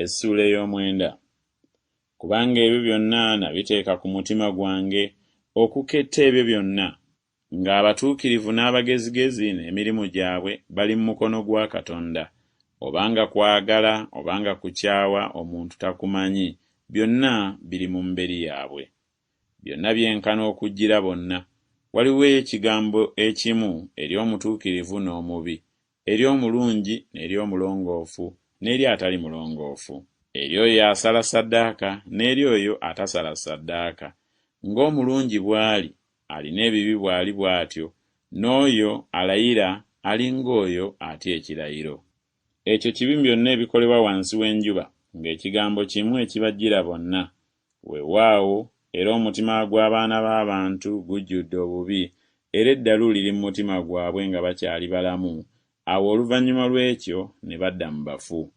Essuula ey'omwenda. Kubanga ebyo byonna nabiteeka ku mutima gwange okuketta ebyo byonna, ng'abatuukirivu n'abagezigezi n'emirimu gyabwe bali mu mukono gwa Katonda, obanga kwagala obanga kukyawa omuntu takumanyi, byonna biri mu mberi yaabwe. Byonna byenkana okujjira bonna. Waliwo ekigambo ekimu eri omutuukirivu n'omubi, eri omulungi n'eri omulongoofu n'eri atali mulongoofu, eri oyo asala ssaddaaka n'eri oyo atasala ssaddaaka. Ng'omulungi bw'ali, alina ebibi bw'ali bw'atyo, n'oyo alayira ali ng'oyo atya ekirayiro. Ekyo kibi byonna ebikolebwa wansi w'enjuba, ng'ekigambo kimu ekibajjira bonna. Weewaawo, era omutima gw'abaana b'abantu gujjudde obubi, era eddalu liri mu mutima gwabwe nga bakyali balamu. Awo oluvannyuma lw'ekyo ne badda mu bafu.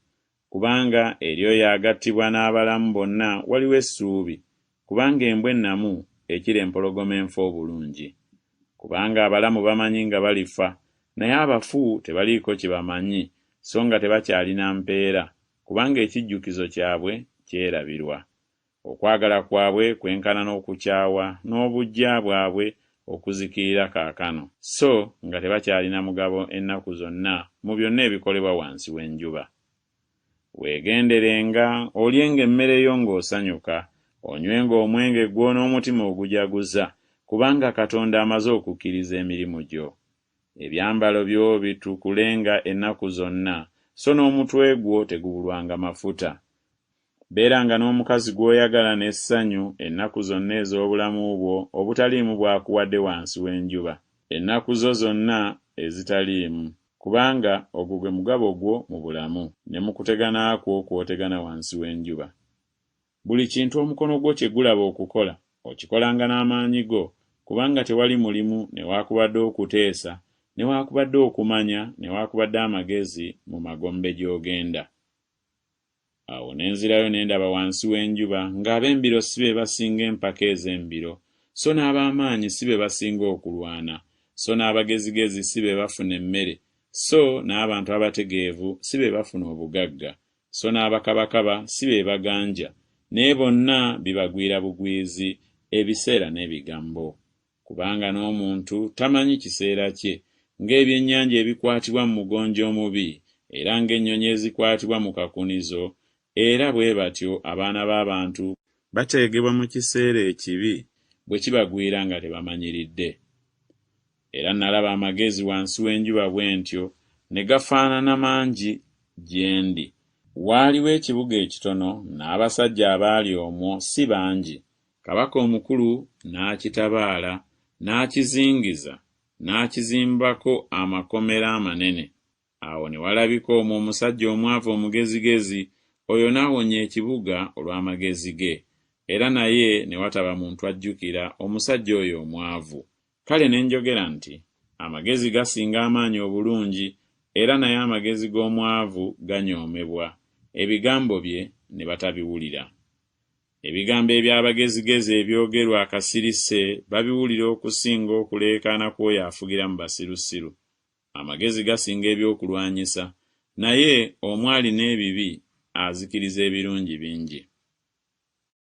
Kubanga eri oyo agattibwa n'abalamu bonna waliwo essuubi, kubanga embwa ennamu ekira empologoma enfa obulungi. Kubanga abalamu bamanyi nga balifa, naye abafu tebaliiko kye bamanyi, so nga tebakyalina mpeera, kubanga ekijjukizo kyabwe kyerabirwa. Okwagala kwabwe kwenkana n'okukyawa, n'obuggya bwabwe okuzikirira kaakano, so nga tebakyalina mugabo ennaku zonna mu byonna ebikolebwa wansi w'enjuba. Weegenderenga olyenga emmere yo ng'osanyuka, onywenga omwenge gwo n'omutima ogujaguza, kubanga Katonda amaze okukkiriza emirimu gyo. Ebyambalo byo bitukulenga ennaku zonna, so n'omutwe gwo tegubulwanga mafuta. Beeranga n'omukazi gw'oyagala n'essanyu ennaku zonna ez'obulamu bwo obutaliimu bwakuwadde wansi w'enjuba, ennaku zo zonna ezitaliimu, kubanga ogwo gwe mugabo gwo mu bulamu, ne mu kutegana kwo kw'otegana wansi w'enjuba. Buli kintu omukono gwo kye gulaba okukola, okikolanga n'amaanyi go, kubanga tewali mulimu newaakubadde okuteesa, newaakubadde okumanya, newaakubadde amagezi mu magombe gy'ogenda. Awo nenzirayo nendaba wansi w'enjuba ng'ab'embiro si be basinga empaka ez'embiro, so n'ab'amaanyi si be basinga okulwana, so n'abagezigezi si be bafuna emmere, so n'abantu abategeevu si be bafuna obugagga, so n'abakabakaba si be baganja, naye bonna bibagwira bugwizi, ebiseera n'ebigambo. Kubanga n'omuntu tamanyi kiseera kye, ng'ebyennyanja ebikwatibwa mu mugonjo omubi, era ng'ennyonyi ezikwatibwa mu kakunizo, era bwe batyo abaana b'abantu bateegebwa mu kiseera ekibi bwe kibagwira nga tebamanyiridde. Era nalaba amagezi wansi w'enjuba bwe ntyo ne gafaanana mangi gye ndi. Waaliwo ekibuga ekitono, n'abasajja abaali omwo si bangi. Kabaka omukulu n'akitabaala, n'akizingiza, n'akizimbako amakomera amanene. Awo ne walabika omwo omusajja omwavu omugezigezi, oyo n'awonya ekibuga olw'amagezi ge, era naye ne wataba muntu ajjukira omusajja oyo omwavu. Kale ne njogera nti, amagezi gasinga amaanyi obulungi, era naye amagezi g'omwavu ganyoomebwa, ebigambo bye ne batabiwulira. Ebigambo eby'abagezigezi ebyogerwa akasirise babiwulira okusinga okuleekaana kw'oyo afugira mu basirusiru. Amagezi gasinga ebyokulwanyisa, naye omwali n'ebibi azikiriza ebirungi bingi.